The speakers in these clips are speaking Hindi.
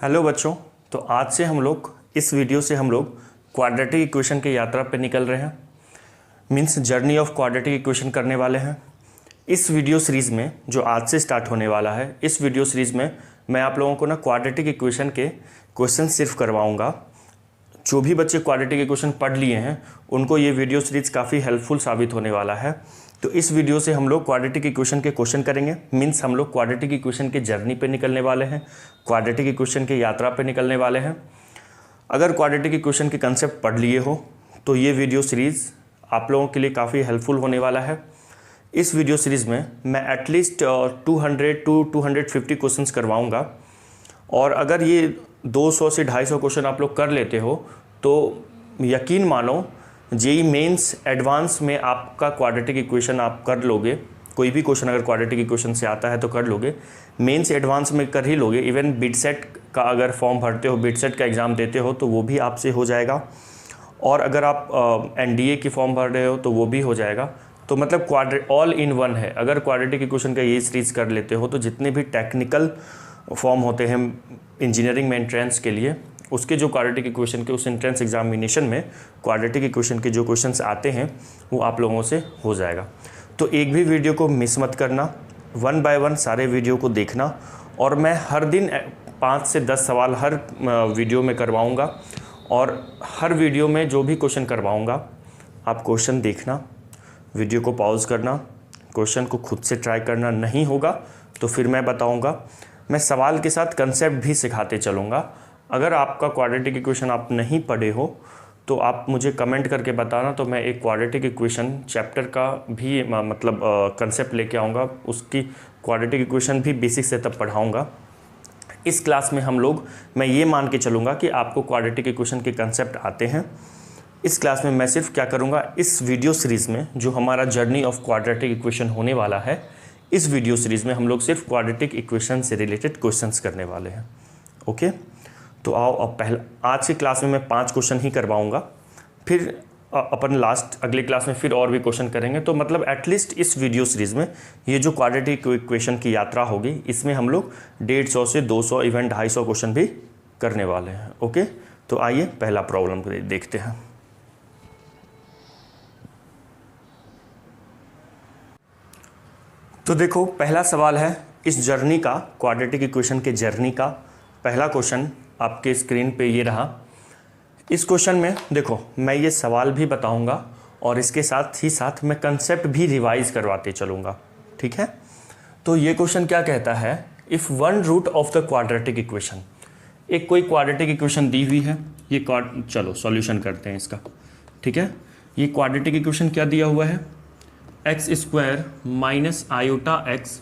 हेलो बच्चों। तो आज से हम लोग इस वीडियो से हम लोग क्वाड्रेटिक इक्वेशन की यात्रा पे निकल रहे हैं, means journey of quadratic equation करने वाले हैं। इस वीडियो सीरीज़ में जो आज से स्टार्ट होने वाला है, इस वीडियो सीरीज़ में मैं आप लोगों को ना क्वाड्रेटिक इक्वेशन के क्वेश्चन सिर्फ करवाऊँगा। जो भी बच्चे क्वाड्रेटिक इक्वेशन पढ़ लिए हैं उनको ये वीडियो सीरीज़ काफ़ी हेल्पफुल साबित होने वाला है। तो इस वीडियो से हम लोग क्वाड्रेटिक इक्वेशन के क्वेश्चन करेंगे, मींस हम लोग क्वाड्रेटिक इक्वेशन के जर्नी पे निकलने वाले हैं, क्वाड्रेटिक इक्वेशन के यात्रा पे निकलने वाले हैं। अगर क्वाड्रेटिक इक्वेशन के कंसेप्ट पढ़ लिए हो तो ये वीडियो सीरीज़ आप लोगों के लिए काफ़ी हेल्पफुल होने वाला है। इस वीडियो सीरीज़ में मैं एटलीस्ट 200 to 250 क्वेश्चंस करवाऊँगा, और अगर ये 200 से 250 क्वेश्चन आप लोग कर लेते हो तो यकीन मानो जेई मेंस एडवांस में आपका क्वाड्रेटिक इक्वेशन आप कर लोगे। कोई भी क्वेश्चन अगर क्वाड्रेटिक इक्वेशन से आता है तो कर लोगे, मेंस एडवांस में कर ही लोगे। इवन बिट सेट का अगर फॉर्म भरते हो, बिट सेट का एग्ज़ाम देते हो तो वो भी आपसे हो जाएगा, और अगर आप एनडीए की फॉर्म भर रहे हो तो वो भी हो जाएगा। तो मतलब ऑल इन वन है। अगर क्वाड्रेटिक इक्वेशन का ये सीरीज़ कर लेते हो तो जितने भी टेक्निकल फॉर्म होते हैं इंजीनियरिंग में एंट्रेंस के लिए, उसके जो क्वाड्रेटिक इक्वेशन के उस एंट्रेंस एग्जामिनेशन में क्वाड्रेटिक इक्वेशन के जो क्वेश्चंस आते हैं वो आप लोगों से हो जाएगा। तो एक भी वीडियो को मिस मत करना, 1 by 1 सारे वीडियो को देखना, और मैं हर दिन 5 से 10 सवाल हर वीडियो में करवाऊँगा, और हर वीडियो में जो भी क्वेश्चन करवाऊँगा आप क्वेश्चन देखना, वीडियो को पॉज करना, क्वेश्चन को खुद से ट्राई करना। नहीं होगा तो फिर मैं बताऊँगा, मैं सवाल के साथ कंसेप्ट भी सिखाते चलूँगा। अगर आपका क्वाड्रेटिक इक्वेशन आप नहीं पढ़े हो तो आप मुझे कमेंट करके बताना, तो मैं एक क्वाड्रेटिक इक्वेशन चैप्टर का भी मतलब कंसेप्ट लेके आऊँगा, उसकी क्वाड्रेटिक इक्वेशन भी बेसिक से तब पढ़ाऊँगा। इस क्लास में मैं ये मान के चलूँगा कि आपको क्वाड्रेटिक इक्वेशन के कंसेप्ट आते हैं। इस क्लास में मैं सिर्फ क्या करूँगा, इस वीडियो सीरीज़ में जो हमारा जर्नी ऑफ क्वाड्रेटिक इक्वेशन होने वाला है, इस वीडियो सीरीज़ में हम लोग सिर्फ क्वाड्रेटिक इक्वेशन से रिलेटेड क्वेश्चंस करने वाले हैं। ओके, तो आओ अब आज की क्लास में मैं 5 क्वेश्चन ही करवाऊँगा, फिर अपन अगले क्लास में फिर और भी क्वेश्चन करेंगे। तो मतलब एटलीस्ट इस वीडियो सीरीज़ में ये जो क्वाड्रेटिक इक्वेशन की यात्रा होगी, इसमें हम लोग 150 से 200 इवन 250 क्वेश्चन भी करने वाले हैं। ओके, तो आइए पहला प्रॉब्लम देखते हैं। तो देखो, पहला सवाल है इस जर्नी का, क्वाड्रेटिक इक्वेशन के जर्नी का पहला क्वेश्चन आपके स्क्रीन पे ये रहा। इस क्वेश्चन में देखो, मैं ये सवाल भी बताऊंगा और इसके साथ ही साथ मैं कंसेप्ट भी रिवाइज करवाते चलूँगा, ठीक है। तो ये क्वेश्चन क्या कहता है, if one root of the quadratic equation, एक कोई क्वाड्रेटिक इक्वेशन दी हुई है, ये चलो सॉल्यूशन करते हैं इसका, ठीक है। ये क्वाड्रेटिक इक्वेशन क्या दिया हुआ है, x square minus iota x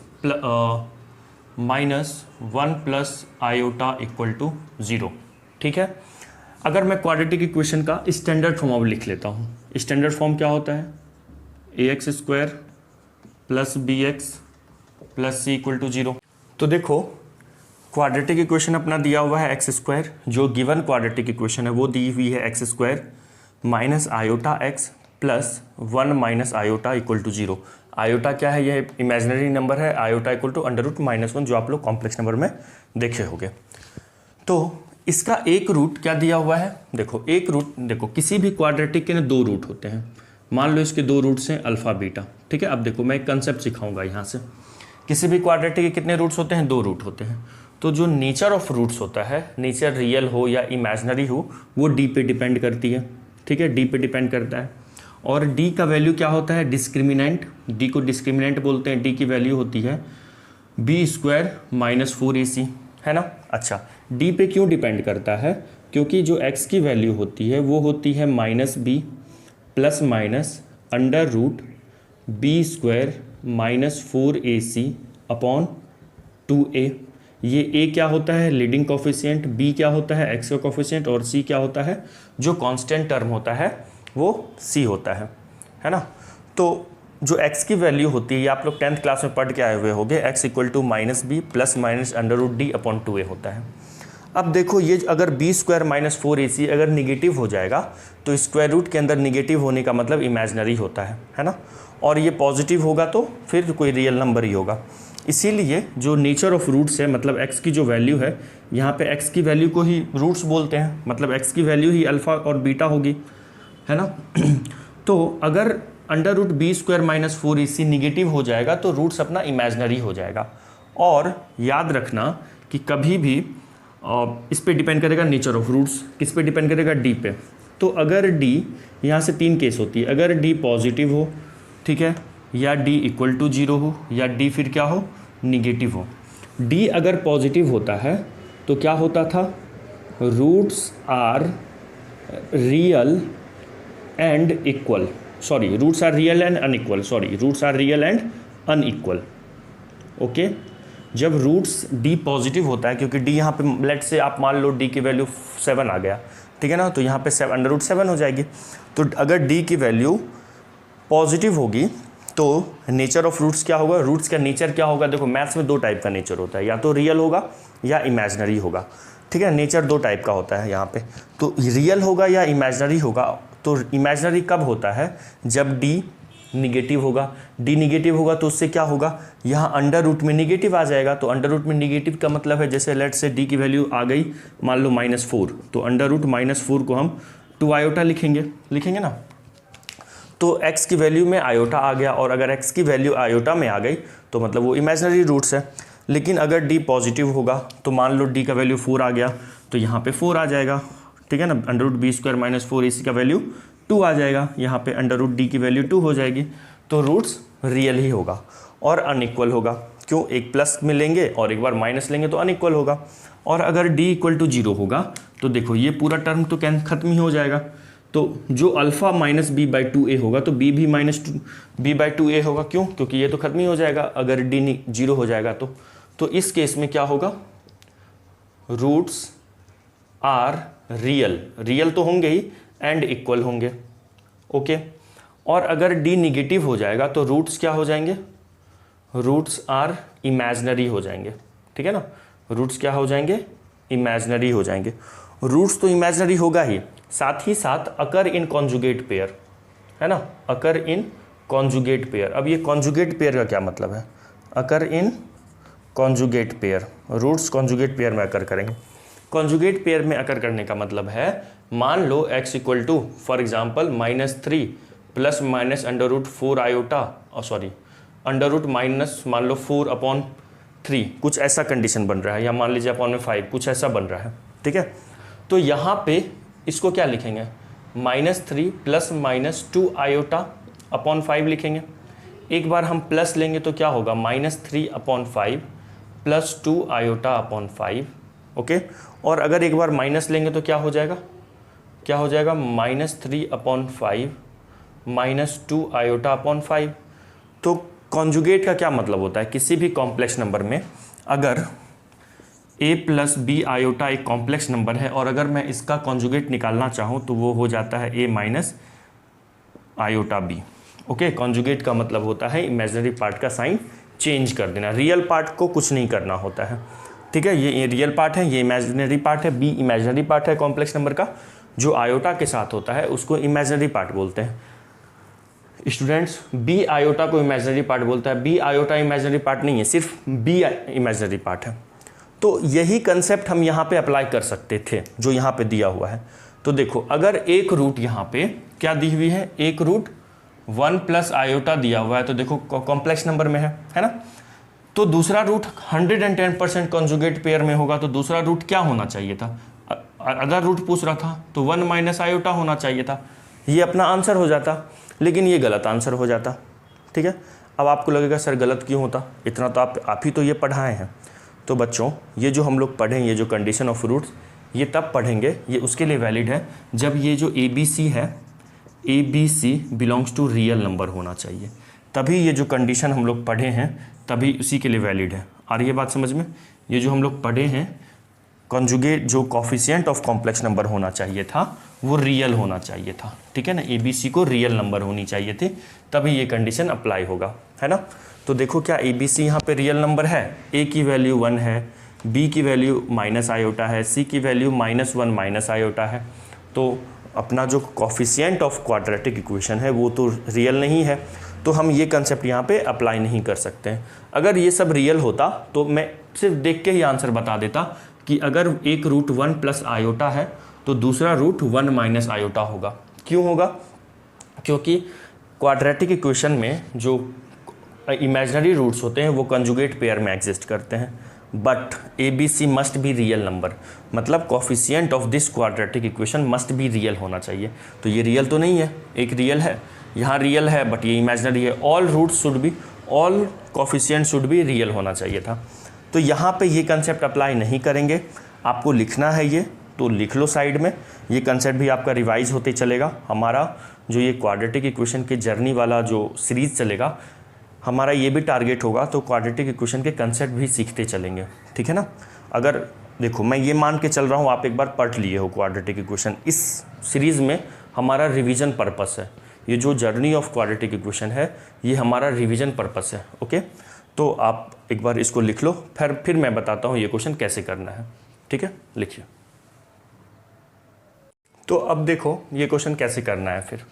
minus 1 plus iota equal to 0, ठीक है। अगर मैं क्वाड्रेटिक इक्वेशन का स्टैंडर्ड फॉर्म अब लिख लेता हूँ, स्टैंडर्ड फॉर्म क्या होता है, ax square plus b x plus c equal to 0। तो देखो, क्वाड्रेटिक इक्वेशन अपना दिया हुआ है एक्स स्क्वायर, जो गिवन क्वाड्रेटिक इक्वेशन है वो दी हुई है x square minus iota x plus 1 minus iota equal to 0। Iota क्या है, ये इमेजिनरी नंबर है, आयोटा इक्वल टू √-1, जो आप लोग कॉम्प्लेक्स नंबर में देखे होंगे। तो इसका एक रूट क्या दिया हुआ है, देखो एक रूट, देखो किसी भी क्वाड्रेटिक के ना 2 रूट होते हैं। मान लो इसके 2 रूट्स हैं अल्फ़ा बीटा, ठीक है। अब देखो मैं एक कंसेप्ट सिखाऊंगा यहाँ से, किसी भी क्वाड्रेटिक के कितने रूट्स होते हैं, 2 रूट होते हैं। तो जो नेचर ऑफ रूट्स होता है, नेचर रियल हो या इमेजनरी हो, वो डी पे डिपेंड करती है, ठीक है, डी पे डिपेंड करता है। और डी का वैल्यू क्या होता है, डिस्क्रिमिनेंट, डी को डिस्क्रिमिनेंट बोलते हैं। डी की वैल्यू होती है बी स्क्वायर माइनस 4ac, है ना। अच्छा, डी पे क्यों डिपेंड करता है, क्योंकि जो एक्स की वैल्यू होती है वो होती है minus b plus minus under root b square minus 4ac upon 2a। ये a क्या होता है, लीडिंग कोफिशिएंट, b क्या होता है, x का कोफिशिएंट, और c क्या होता है, जो कांस्टेंट टर्म होता है वो c होता है ना। तो जो x की वैल्यू होती है, ये आप लोग 10th क्लास में पढ़ के आए हुए होंगे, x equal to minus b plus minus under root d upon 2a होता है। अब देखो, ये अगर बी स्क्वायर माइनस 4ac अगर निगेटिव हो जाएगा तो स्क्वायर रूट के अंदर निगेटिव होने का मतलब इमेजनरी होता है ना। और ये पॉजिटिव होगा तो फिर कोई रियल नंबर ही होगा। इसीलिए जो नेचर ऑफ रूट्स है, मतलब x की जो वैल्यू है, यहाँ पे x की वैल्यू को ही रूट्स बोलते हैं, मतलब x की वैल्यू ही अल्फ़ा और बीटा होगी, है ना। तो अगर under root b square minus 4ac negative हो जाएगा तो रूट्स अपना इमेजनरी हो जाएगा। और याद रखना कि कभी भी इस पे डिपेंड करेगा नेचर ऑफ रूट्स, किस पे डिपेंड करेगा, d पे। तो अगर d, यहाँ से 3 केस होती है, अगर d पॉजिटिव हो, ठीक है, या d इक्वल टू 0 हो, या d फिर क्या हो, निगेटिव हो। d अगर पॉजिटिव होता है तो क्या होता था, roots are real and equal, sorry roots are real and unequal, sorry roots are real and unequal. Okay, जब रूट्स d पॉजिटिव होता है, क्योंकि d यहाँ पे लेट से आप मान लो d की वैल्यू 7 आ गया, ठीक है ना, तो यहाँ पे अंडर रूट 7 हो जाएगी। तो अगर d की वैल्यू पॉजिटिव होगी तो नेचर ऑफ रूट्स क्या होगा, रूट्स का नेचर क्या होगा। देखो मैथ्स में 2 टाइप का नेचर होता है, या तो रियल होगा या इमेजनरी होगा, ठीक है। नेचर 2 टाइप का होता है यहाँ पे, तो रियल होगा या इमेजनरी होगा। तो इमेजनरी कब होता है, जब d निगेटिव होगा। d निगेटिव होगा तो उससे क्या होगा, यहाँ अंडर रूट में निगेटिव आ जाएगा। तो अंडर रूट में निगेटिव का मतलब है, जैसे लेट से d की वैल्यू आ गई मान लो -4, तो अंडर रूट -4 को हम 2 आयोटा लिखेंगे ना। तो x की वैल्यू में आयोटा आ गया, और अगर x की वैल्यू आयोटा में आ गई तो मतलब वो इमेजनरी रूट्स है। लेकिन अगर d पॉजिटिव होगा तो मान लो d का वैल्यू 4 आ गया, तो यहाँ पे 4 आ जाएगा, ठीक है ना। Under root b square minus 4ac का वैल्यू 2 आ जाएगा, यहाँ पे अंडर रूट d की वैल्यू 2 हो जाएगी। तो रूट्स रियल ही होगा और अनइक्वल होगा। क्यों, एक प्लस में लेंगे और एक बार माइनस लेंगे तो अनइक्वल होगा। और अगर d इक्वल टू 0 होगा तो देखो ये पूरा टर्म तो खत्म ही हो जाएगा। तो जो alpha minus B by 2a होगा तो b भी माइनस बी बाई 2a होगा। क्यों, क्योंकि ये तो खत्म ही हो जाएगा अगर d 0 हो जाएगा तो इस केस में क्या होगा, रूट्स आर रियल तो होंगे ही एंड इक्वल होंगे। ओके, और अगर d निगेटिव हो जाएगा तो रूट्स क्या हो जाएंगे, रूट्स आर इमेजनरी हो जाएंगे, ठीक है ना। रूट्स क्या हो जाएंगे, इमेजनरी हो जाएंगे। रूट्स तो इमेजनरी होगा ही, साथ ही साथ अकर इन कॉन्जुगेट पेयर, है ना, अकर इन कॉन्जुगेट पेयर। अब ये कॉन्जुगेट पेयर का क्या मतलब है, occur in conjugate pair, roots conjugate pair में अकर करेंगे। कॉन्जुगेट पेयर में अकर करने का मतलब है, मान लो x equal to for example -3 plus minus under root 4 iota, sorry under root minus मान लो 4/3, कुछ ऐसा कंडीशन बन रहा है, या मान लीजिए अपॉन में 5, कुछ ऐसा बन रहा है, ठीक है। तो यहाँ पे इसको क्या लिखेंगे, -3 प्लस माइनस 2 आयोटा अपॉन 5 लिखेंगे। एक बार हम प्लस लेंगे तो क्या होगा, -3/5 प्लस 2 आयोटा अपॉन 5। ओके, और अगर एक बार माइनस लेंगे तो क्या हो जाएगा, -3/5 माइनस 2 आयोटा अपॉन 5। तो कॉन्जुगेट का क्या मतलब होता है, किसी भी कॉम्प्लेक्स नंबर में अगर a प्लस बी आयोटा एक कॉम्प्लेक्स नंबर है और अगर मैं इसका कॉन्जुगेट निकालना चाहूँ तो वो हो जाता है a minus iota b। Okay, conjugate का मतलब होता है इमेजिनरी पार्ट का साइन चेंज कर देना, रियल पार्ट को कुछ नहीं करना होता है, ठीक है। ये रियल पार्ट है, ये इमेजिनरी पार्ट है, b इमेजिनरी पार्ट है कॉम्प्लेक्स नंबर का, जो आयोटा के साथ होता है उसको इमेजिनरी पार्ट बोलते हैं। स्टूडेंट्स, b आयोटा को इमेजिनरी पार्ट बोलता है, b आयोटा इमेजिनरी पार्ट नहीं है, सिर्फ b इमेजिनरी पार्ट है। तो यही कंसेप्ट हम यहाँ पे अप्लाई कर सकते थे जो यहाँ पे दिया हुआ है। तो देखो अगर एक रूट यहाँ पे क्या दी हुई है, एक रूट 1 प्लस आयोटा दिया हुआ है, तो देखो कॉम्प्लेक्स नंबर में है ना। तो दूसरा रूट 110% कॉन्जुगेट पेयर में होगा, तो दूसरा रूट क्या होना चाहिए था, अदर रूट पूछ रहा था तो 1 माइनस आयोटा होना चाहिए था, ये अपना आंसर हो जाता, लेकिन ये गलत आंसर हो जाता, ठीक है। अब आपको लगेगा सर गलत क्यों होता, इतना तो आप ही तो ये पढ़ाए हैं। तो बच्चों, ये जो हम लोग पढ़ें, ये जो कंडीशन ऑफ रूट्स, ये तब पढ़ेंगे, ये उसके लिए वैलिड है जब ये जो ABC है, ABC belongs to real number होना चाहिए, तभी ये जो कंडीशन हम लोग पढ़े हैं तभी उसी के लिए वैलिड है। आ रही है बात समझ में, ये जो हम लोग पढ़े हैं कॉन्जुगेट जो कॉफिशिएंट ऑफ कॉम्प्लेक्स नंबर होना चाहिए था वो रियल होना चाहिए था, ठीक है ना। ABC को रियल नंबर होनी चाहिए थी, तभी ये कंडीशन अप्लाई होगा, है ना। तो देखो क्या ABC यहाँ पे रियल नंबर है, A की वैल्यू 1 है, B की वैल्यू माइनस आयोटा है, C की वैल्यू -1 माइनस आयोटा है। तो अपना जो कॉफिशिएंट ऑफ क्वाड्रेटिक इक्वेशन है वो तो रियल नहीं है, तो हम ये कंसेप्ट यहाँ पे अप्लाई नहीं कर सकते हैं। अगर ये सब रियल होता तो मैं सिर्फ देख के ही आंसर बता देता कि अगर एक रूट 1 प्लस आयोटा है तो दूसरा रूट 1 माइनस आयोटा होगा। क्यों होगा? क्योंकि क्वाड्रेटिक इक्वेशन में जो इमेजिनरी रूट्स होते हैं वो कंजुगेट पेयर में एग्जिस्ट करते हैं, but ABC must be real number, मतलब coefficient of this quadratic equation must be real होना चाहिए। तो ये रियल तो नहीं है, एक रियल है, यहाँ रियल है बट ये इमेजिनरी है। All roots should be, all coefficient should be real होना चाहिए था। तो यहाँ पे ये कंसेप्ट अप्लाई नहीं करेंगे। आपको लिखना है ये तो लिख लो साइड में, ये कंसेप्ट भी आपका रिवाइज होते चलेगा। हमारा जो ये क्वाड्रेटिक इक्वेशन के जर्नी वाला जो सीरीज़ चलेगा, हमारा ये भी टारगेट होगा तो क्वाड्रेटिक इक्वेशन के कंसेप्ट भी सीखते चलेंगे, ठीक है ना। अगर देखो मैं ये मान के चल रहा हूँ आप एक बार पढ़ लिए हो क्वाड्रेटिक इक्वेशन, इस सीरीज़ में हमारा रिवीजन पर्पस है। ये जो जर्नी ऑफ क्वाड्रेटिक इक्वेशन है ये हमारा रिवीजन पर्पस है, ओके। तो आप एक बार इसको लिख लो, फिर मैं बताता हूँ ये क्वेश्चन कैसे करना है, ठीक है। लिखिए। तो अब देखो ये क्वेश्चन कैसे करना है। फिर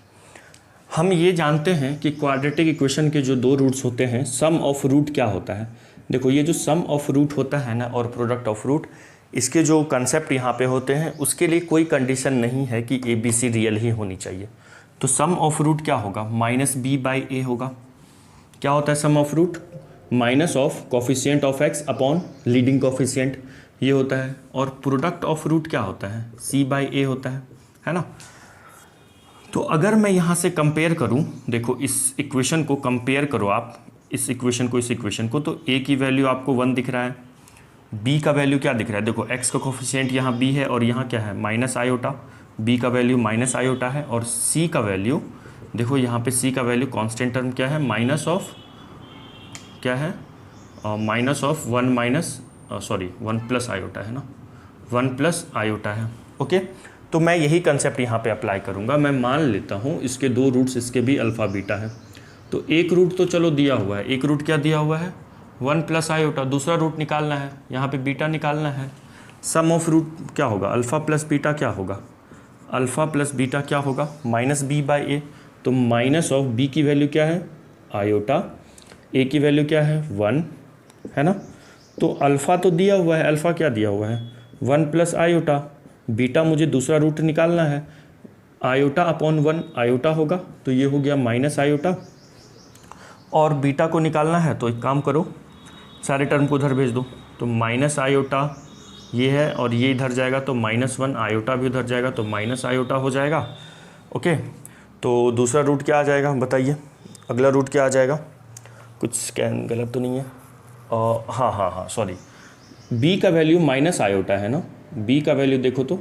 हम ये जानते हैं कि क्वाड्रेटिक इक्वेशन के जो दो रूट्स होते हैं, सम ऑफ रूट क्या होता है। देखो ये जो सम ऑफ रूट होता है ना और प्रोडक्ट ऑफ रूट, इसके जो कंसेप्ट यहाँ पे होते हैं उसके लिए कोई कंडीशन नहीं है कि ABC रियल ही होनी चाहिए। तो सम ऑफ रूट क्या होगा? -b/a होगा। क्या होता है sum of root? Minus of coefficient of x upon leading coefficient, ये होता है। और प्रोडक्ट ऑफ रूट क्या होता है? c/a होता है ना। तो अगर मैं यहाँ से कंपेयर करूँ, देखो इस इक्वेशन को कंपेयर करो आप, इस इक्वेशन को इस इक्वेशन को, तो a की वैल्यू आपको 1 दिख रहा है, b का वैल्यू क्या दिख रहा है? देखो x का कोफिशिएंट यहाँ b है और यहाँ क्या है? Minus iota. b का वैल्यू माइनस आयोटा है। और c का वैल्यू देखो यहाँ पे c का वैल्यू कांस्टेंट टर्म क्या है? माइनस ऑफ क्या है? माइनस ऑफ 1 प्लस आयोटा है ना, 1 प्लस आयोटा है, ओके। तो मैं यही कंसेप्ट यहाँ पे अप्लाई करूँगा। मैं मान लेता हूँ इसके दो रूट्स, इसके भी अल्फ़ा बीटा है। तो एक रूट तो चलो दिया हुआ है, एक रूट क्या दिया हुआ है? 1 प्लस आयोटा। दूसरा रूट निकालना है, यहाँ पे बीटा निकालना है। सम ऑफ रूट क्या होगा? अल्फ़ा प्लस बीटा क्या होगा? अल्फ़ा प्लस बीटा क्या होगा? -b/a। तो माइनस ऑफ b की वैल्यू क्या है? आयोटा। a की वैल्यू क्या है? 1 है ना। तो अल्फ़ा तो दिया हुआ है, अल्फ़ा क्या दिया हुआ है? 1 प्लस आयोटा। बीटा मुझे दूसरा रूट निकालना है, आयोटा अपॉन 1 आयोटा होगा, तो ये हो गया माइनस आयोटा। और बीटा को निकालना है तो एक काम करो, सारे टर्म को उधर भेज दो। तो माइनस आयोटा ये है और ये इधर जाएगा तो -1, आयोटा भी उधर जाएगा तो माइनस आयोटा हो जाएगा, ओके। तो दूसरा रूट क्या आ जाएगा बताइए? अगला रूट क्या आ जाएगा? कुछ स्कैन गलत तो नहीं है? हाँ सॉरी, b का वैल्यू माइनस आयोटा है ना। b का वैल्यू देखो तो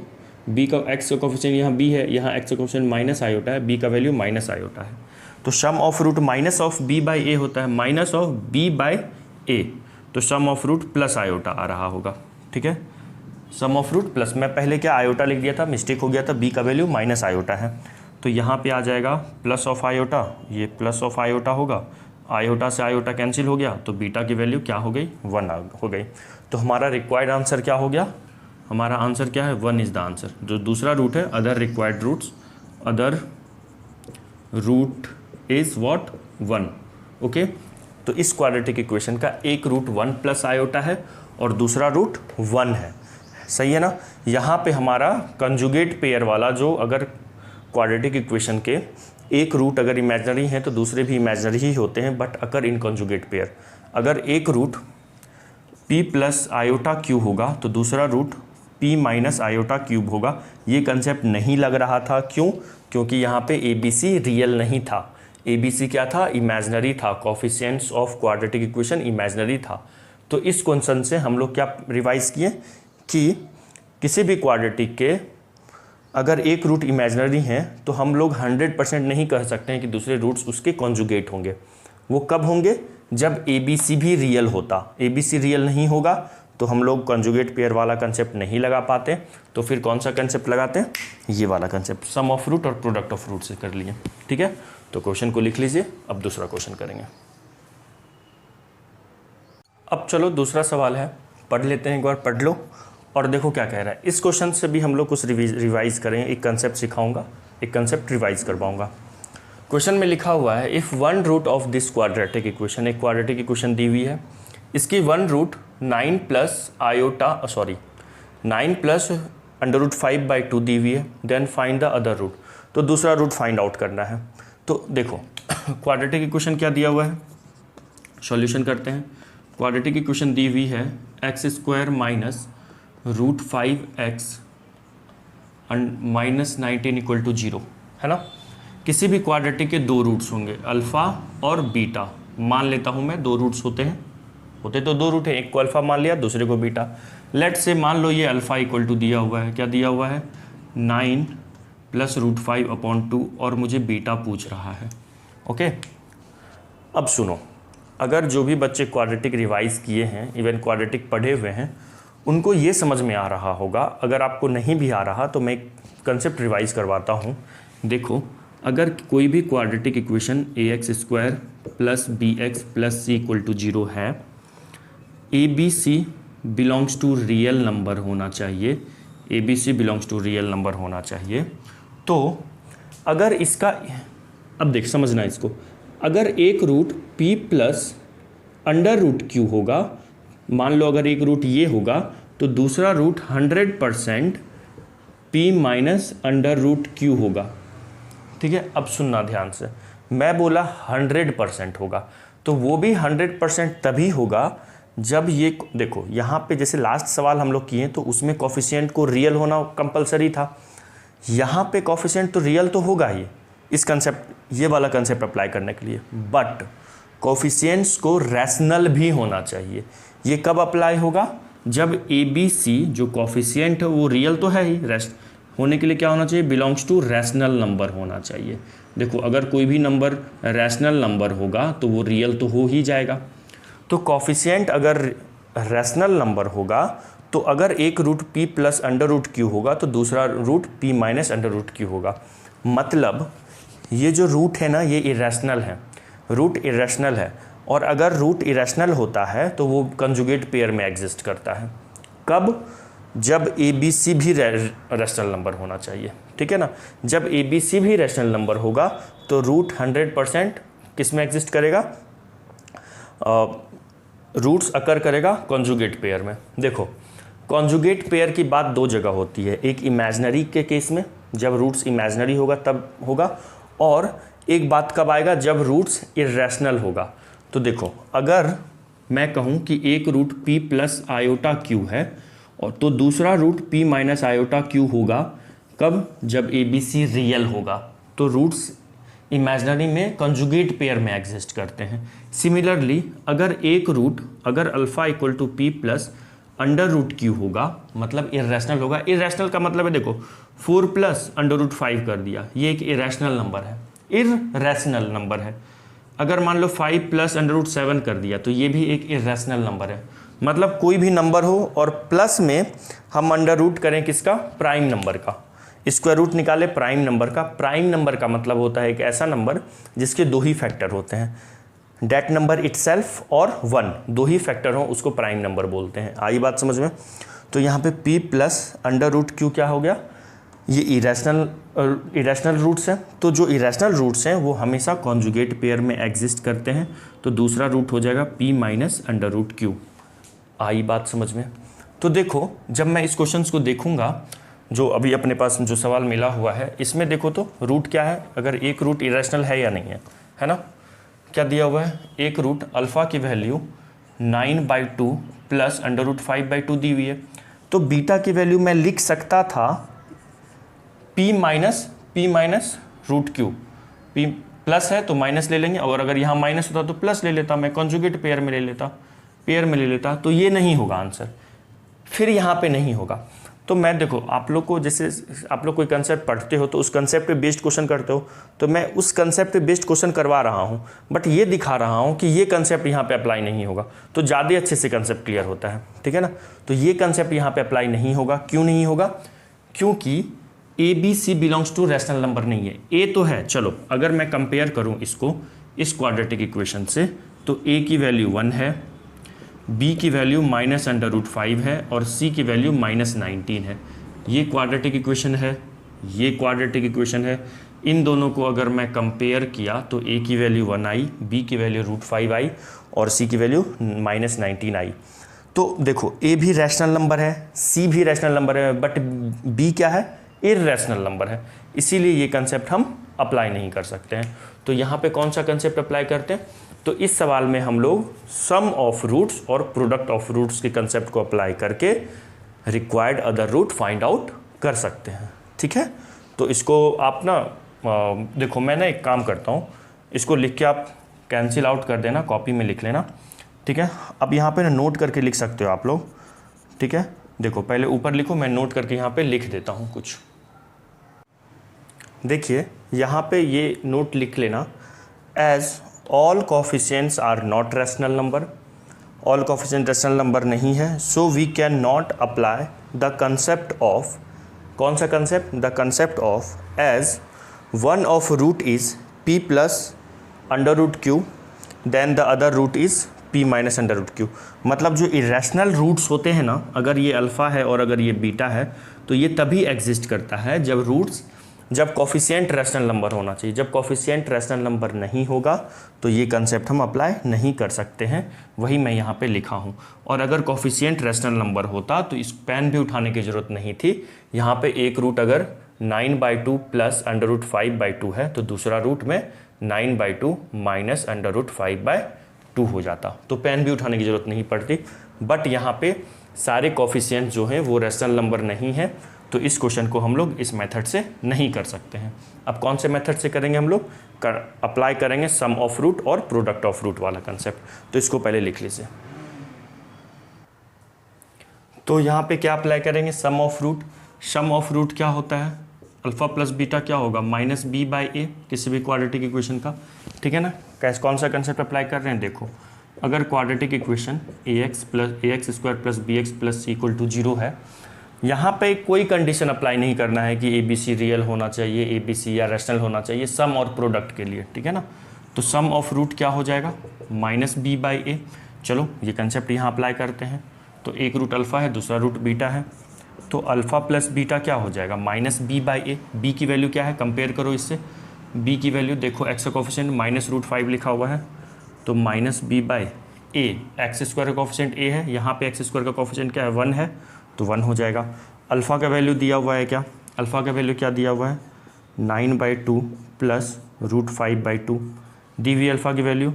b का x का कोफिशिएंट यहाँ b है, यहाँ x का कोफिशिएंट माइनस आयोटा है, b का वैल्यू माइनस आयोटा है। तो sum of root minus of b/a होता है, माइनस ऑफ b/a। तो sum of root plus iota आ रहा होगा, ठीक है। सम ऑफ रूट प्लस, मैं पहले क्या आयोटा लिख दिया था, मिस्टेक हो गया था, b का वैल्यू माइनस आयोटा है। तो यहाँ पे आ जाएगा प्लस ऑफ आयोटा, ये प्लस ऑफ आयोटा होगा, आयोटा से आयोटा कैंसिल हो गया, तो बीटा की वैल्यू क्या हो गई? 1 हो गई। तो हमारा रिक्वायर्ड आंसर क्या हो गया? हमारा आंसर क्या है? 1 इज़ द आंसर। जो दूसरा रूट है, other required roots, other root is what? 1, okay. तो इस क्वाड्रेटिक इक्वेशन का एक रूट 1 प्लस आयोटा है और दूसरा रूट 1 है, सही है ना। यहाँ पे हमारा कंजुगेट पेयर वाला, जो अगर क्वाड्रेटिक इक्वेशन के एक रूट अगर इमेजिनरी है तो दूसरे भी इमेजिनरी ही होते हैं, बट अगर इन कंजुगेट पेयर अगर एक root p plus iota cube होगा तो दूसरा root p minus iota cube होगा। ये कंसेप्ट नहीं लग रहा था, क्यों? क्योंकि यहाँ पे ABC रियल नहीं था। ABC क्या था? इमेजिनरी था। Coefficients of quadratic equation imaginary था। तो इस क्वेश्चन से हम लोग क्या रिवाइज किए कि किसी भी क्वाड्रेटिक के अगर एक रूट इमेजिनरी हैं तो हम लोग 100% नहीं कह सकते हैं कि दूसरे रूट्स उसके कॉन्जुगेट होंगे। वो कब होंगे? जब ABC भी रियल होता। ABC रियल नहीं होगा तो हम लोग कॉन्जुगेट पेयर वाला कंसेप्ट नहीं लगा पाते। तो फिर कौन सा कंसेप्ट लगाते हैं? ये वाला कंसेप्ट, सम ऑफ रूट और प्रोडक्ट ऑफ रूट से कर लिए, ठीक है। तो क्वेश्चन को लिख लीजिए। अब दूसरा क्वेश्चन करेंगे। अब चलो दूसरा सवाल है, पढ़ लेते हैं, एक बार पढ़ लो और देखो क्या कह रहा है। इस क्वेश्चन से भी हम लोग कुछ रिवाइज करें। एक कंसेप्ट सिखाऊंगा, एक कंसेप्ट रिवाइज करवाऊंगा। क्वेश्चन में लिखा हुआ है if one root of this quadratic equation, एक क्वाड्रेटिक इक्वेशन दी हुई है, इसकी one root 9 plus under root 5/2 दी हुई है, then find the other root. तो दूसरा रूट फाइंड आउट करना है। तो देखो क्वाड्रेटिक इक्वेशन क्या दिया हुआ है, सॉल्यूशन करते हैं। क्वाड्रेटिक इक्वेशन दी हुई है x² minus root 5x minus 19 = 0, है ना। किसी भी क्वाड्रेटिक के दो रूट्स होंगे, अल्फ़ा और बीटा। मान लेता हूँ मैं दो रूट्स होते तो दो रूट है, एक को अल्फ़ा मान लिया, दूसरे को बीटा। लेट से मान लो ये अल्फ़ा = दिया हुआ है, क्या दिया हुआ है 9 प्लस रूट 5/2 और मुझे बीटा पूछ रहा है। ओके, अब सुनो, अगर जो भी बच्चे क्वाड्रेटिक रिवाइज किए हैं, इवन क्वाड्रेटिक पढ़े हुए हैं, उनको ये समझ में आ रहा होगा। अगर आपको नहीं भी आ रहा तो मैं एक कंसेप्ट रिवाइज करवाता हूँ। देखो, अगर कोई भी quadratic equation ax² plus bx plus c = 0 है, ABC belongs to real number होना चाहिए, ABC belongs to real number होना चाहिए। तो अगर इसका, अब देख समझना इसको, अगर एक root p plus under root q होगा, मान लो अगर एक रूट ये होगा तो दूसरा root 100% p minus under root q होगा। ठीक है, अब सुनना ध्यान से, मैं बोला 100% होगा, तो वो भी 100% तभी होगा जब ये, देखो यहाँ पे जैसे लास्ट सवाल हम लोग किए तो उसमें कोफिशिएंट को रियल होना कंपलसरी था, यहाँ पे कोफिशिएंट तो रियल तो होगा ही इस कंसेप्ट, ये वाला कंसेप्ट अप्लाई करने के लिए, बट कोफिशिएंट्स को रैशनल भी होना चाहिए। ये कब अप्लाई होगा, जब ABC जो कोफिशिएंट है वो रियल तो है ही, रेस्ट होने के लिए क्या होना चाहिए, बिलोंग्स टू रैशनल नंबर होना चाहिए। देखो अगर कोई भी नंबर रैशनल नंबर होगा तो वो रियल तो हो ही जाएगा। तो कोफिशिएंट अगर रैशनल नंबर होगा तो अगर एक root p plus under root q होगा तो दूसरा root p minus under root q होगा। मतलब ये जो रूट है ना, ये इरेशनल है, रूट इरेशनल है, और अगर रूट इरेशनल होता है तो वो कंजुगेट पेयर में एग्जिस्ट करता है। कब, जब ABC भी रैशनल नंबर होना चाहिए। ठीक है ना, जब ABC भी रैशनल नंबर होगा तो रूट 100% किस में एग्जिस्ट करेगा, रूट्स अकर करेगा कॉन्जुगेट पेयर में। देखो कॉन्जुगेट पेयर की बात दो जगह होती है, एक इमेजिनरी के केस में जब रूट्स इमेजिनरी होगा तब होगा, और एक बात कब आएगा, जब रूट्स इरेशनल होगा। तो देखो अगर मैं कहूँ कि एक root p plus iota q है और तो दूसरा root p minus iota q होगा, कब, जब ABC रियल होगा। तो रूट्स इमेजिनरी में कंजुगेट पेयर में एग्जिस्ट करते हैं। सिमिलरली अगर एक रूट, अगर alpha = p plus under root q होगा, मतलब इरेशनल होगा। इरेशनल का मतलब है, देखो 4 प्लस अंडर रूट 5 कर दिया, ये एक इरेशनल नंबर है, इररेशनल नंबर है। अगर मान लो 5 प्लस अंडर रूट 7 कर दिया तो ये भी एक इरेशनल नंबर है। मतलब कोई भी नंबर हो और प्लस में हम अंडर रूट करें किसका, प्राइम नंबर का, स्क्वायर रूट निकाले प्राइम नंबर का। प्राइम नंबर का मतलब होता है एक ऐसा नंबर जिसके दो ही फैक्टर होते हैं, डेट नंबर इटसेल्फ और 1, दो ही फैक्टर हो उसको प्राइम नंबर बोलते हैं। आई बात समझ में। तो यहाँ पे p plus under root q क्या हो गया, ये इरेशनल रूट्स हैं। तो जो इरेशनल रूट्स हैं वो हमेशा कॉन्जुगेट पेयर में एग्जिस्ट करते हैं, तो दूसरा रूट हो जाएगा p minus under root q। आई बात समझ में। तो देखो जब मैं इस क्वेश्चन को देखूंगा, जो अभी अपने पास जो सवाल मिला हुआ है, इसमें देखो तो रूट क्या है, अगर एक रूट इरेशनल है या नहीं है ना। क्या दिया हुआ है, एक रूट अल्फ़ा की वैल्यू 9/2 प्लस अंडर रूट 5/2 दी हुई है। तो बीटा की वैल्यू मैं लिख सकता था p minus root q, p plus है तो माइनस ले लेंगे, और अगर यहाँ माइनस होता तो प्लस ले लेता, मैं कॉन्जुगेट पेयर में ले लेता, तो ये नहीं होगा आंसर, फिर यहाँ पे नहीं होगा। तो मैं देखो आप लोग को, जैसे आप लोग कोई कंसेप्ट पढ़ते हो तो उस कंसेप्ट पे बेस्ड क्वेश्चन करते हो, तो मैं उस कंसेप्ट पे बेस्ड क्वेश्चन करवा रहा हूँ, बट ये दिखा रहा हूँ कि ये कंसेप्ट यहाँ पे अप्लाई नहीं होगा, तो ज़्यादा अच्छे से कंसेप्ट क्लियर होता है। ठीक है ना, तो ये कंसेप्ट यहाँ पे अप्लाई नहीं होगा। क्यों नहीं होगा, क्योंकि ABC belongs to rational number नहीं है। A तो है, चलो अगर मैं कंपेयर करूँ इसको इस क्वाड्रेटिक इक्वेशन से, तो A की वैल्यू 1 है, B की वैल्यू माइनस अंडर रूट 5 है और C की वैल्यू माइनस 19 है। ये क्वाड्रेटिक इक्वेशन है, ये क्वाड्रेटिक इक्वेशन है, इन दोनों को अगर मैं कंपेयर किया तो a की वैल्यू 1 आई, b की वैल्यू √5 आई और c की वैल्यू -19 आई। तो देखो a भी रैशनल नंबर है, c भी रैशनल नंबर है, बट b क्या है, इररेशनल नंबर है, इसीलिए ये कंसेप्ट हम अप्लाई नहीं कर सकते हैं। तो यहाँ पे कौन सा कंसेप्ट अप्लाई करते हैं, तो इस सवाल में हम लोग सम ऑफ रूट्स और प्रोडक्ट ऑफ रूट्स के कंसेप्ट को अप्लाई करके required other root find out कर सकते हैं। ठीक है, तो इसको आप ना देखो मैं ना एक काम करता हूँ, इसको लिख के आप कैंसिल आउट कर देना, कॉपी में लिख लेना। ठीक है, अब यहाँ पे ना नोट करके लिख सकते हो आप लोग। ठीक है, देखो पहले ऊपर लिखो, मैं नोट करके यहाँ पे लिख देता हूँ कुछ। देखिए यहाँ पे ये नोट लिख लेना, as all coefficients are not rational number, all coefficient rational number नहीं है, so we can not apply the concept of, कौन सा concept, the concept of as one of root is p plus under root q then the other root is p minus under root q. मतलब जो इरेशनल रूट्स होते हैं ना, अगर ये अल्फ़ा है और अगर ये बीटा है, तो ये तभी एग्जिस्ट करता है जब रूट्स, जब कोफिशिएंट रैशनल नंबर होना चाहिए। जब कोफिशिएंट रैशनल नंबर नहीं होगा तो ये कंसेप्ट हम अप्लाई नहीं कर सकते हैं, वही मैं यहाँ पे लिखा हूँ। और अगर कोफिशिएंट रैशनल नंबर होता तो इस पेन भी उठाने की ज़रूरत नहीं थी। यहाँ पे एक रूट अगर 9/2 प्लस अंडर रूट 5/2 है तो दूसरा रूट में 9/2 माइनस अंडर रूट 5/2 हो जाता, तो पेन भी उठाने की ज़रूरत नहीं पड़ती। बट यहाँ पे सारे कोफिशिएंट जो हैं वो रैशनल नंबर नहीं है, तो इस क्वेश्चन को हम लोग इस मेथड से नहीं कर सकते हैं। अब कौन से मेथड से करेंगे हम लोग, अप्लाई करेंगे सम ऑफ रूट और प्रोडक्ट ऑफ रूट वाला कंसेप्ट। तो इसको पहले लिख लीजिए। तो यहाँ पे क्या अप्लाई करेंगे, sum of root. Sum of root क्या होता है, अल्फा प्लस बीटा क्या होगा, -b/a, किसी भी क्वाड्रेटिक इक्वेशन का। ठीक है ना, कैसे कौन सा कंसेप्ट अप्लाई कर रहे हैं, देखो अगर quadratic equation ax² plus bx plus c = 0 है, यहाँ पे कोई कंडीशन अप्लाई नहीं करना है कि ABC रियल होना चाहिए, ABC या रैशनल होना चाहिए, सम और प्रोडक्ट के लिए। ठीक है ना, तो सम ऑफ रूट क्या हो जाएगा, -b/a। चलो ये कंसेप्ट यहाँ अप्लाई करते हैं। तो एक रूट अल्फ़ा है, दूसरा रूट बीटा है, तो अल्फ़ा प्लस बीटा क्या हो जाएगा, -b/a। b की वैल्यू क्या है, कंपेयर करो इससे। b की वैल्यू देखो, x का कोफिशिएंट -√5 लिखा हुआ है, तो -b/a, x² का कोफिशिएंट a है, यहाँ पे x² का कोफिशिएंट क्या है, 1 है, तो 1 हो जाएगा। अल्फ़ा का वैल्यू दिया हुआ है क्या, अल्फ़ा का वैल्यू क्या दिया हुआ है, 9/2 प्लस √5/2, दी हुई अल्फ़ा की value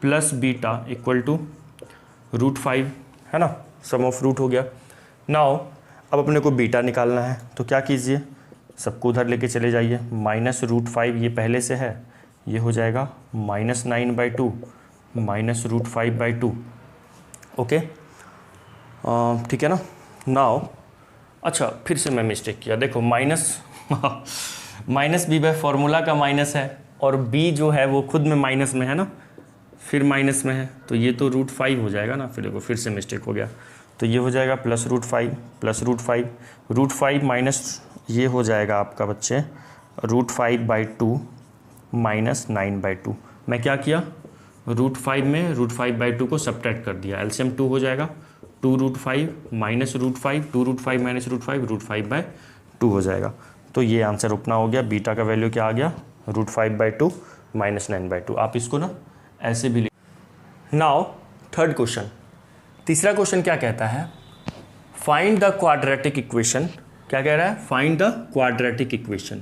plus beta equal to √5, है ना, सम ऑफ रूट हो गया। नाउ अब अपने को बीटा निकालना है, तो क्या कीजिए, सबको उधर लेके चले जाइए, -√5 ये पहले से है, ये हो जाएगा -9/2 माइनस √5/2। ओके, ठीक है ना। नाउ अच्छा फिर से मैं मिस्टेक किया, देखो माइनस b बाय फॉर्मूला का माइनस है और b जो है वो खुद में माइनस में है ना, फिर माइनस में है, तो ये तो √5 हो जाएगा ना। फिर देखो फिर से मिस्टेक हो गया, तो ये हो जाएगा +√5 माइनस ये हो जाएगा आपका बच्चे √5/2 माइनस 9/2। मैं क्या किया, √5 में √5/2 को सब्ट्रैक्ट कर दिया, एलसीएम 2 हो जाएगा, 2√5 माइनस √5, 2√5 माइनस √5, √5/2 हो जाएगा। तो ये आंसर अपना हो गया। बीटा का वैल्यू क्या आ गया, √5/2 माइनस 9/2। आप इसको ना ऐसे भी लिख। नाउ थर्ड क्वेश्चन, तीसरा क्वेश्चन क्या कहता है, फाइंड द क्वाड्रेटिक इक्वेशन। क्या कह रहा है, फाइंड द क्वाड्रेटिक इक्वेशन,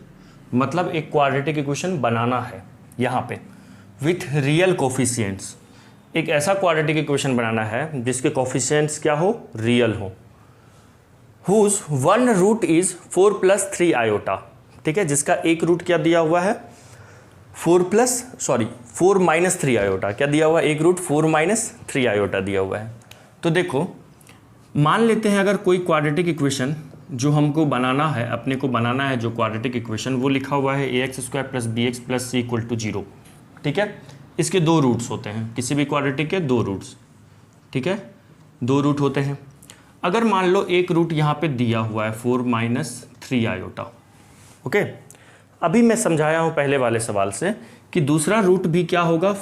मतलब एक क्वाड्रेटिक इक्वेशन बनाना है यहाँ पे विथ रियल कोफिशिएंट्स। एक ऐसा क्वाड्रेटिक इक्वेशन बनाना है जिसके कोफिशिएंट्स क्या हो, रियल हो, whose one root is 4 + 3 iota. ठीक है, जिसका एक रूट क्या दिया हुआ है, 4 - 3 आयोटा। क्या दिया हुआ है, एक रूट 4 - 3 आयोटा दिया हुआ है। तो देखो मान लेते हैं अगर कोई क्वाड्रेटिक इक्वेशन जो हमको बनाना है, अपने को बनाना है जो क्वाड्रेटिक इक्वेशन, वो लिखा हुआ है ax² + bx + c = 0। ठीक है, इसके दो रूट्स होते हैं, किसी भी क्वाड्रेटिक के दो रूट्स। ठीक है, दो रूट होते हैं। अगर मान लो एक रूट यहाँ पे दिया हुआ है 4 - 3 आयोटा। ओके, अभी मैं समझाया हूँ पहले वाले सवाल से कि दूसरा रूट भी क्या होगा,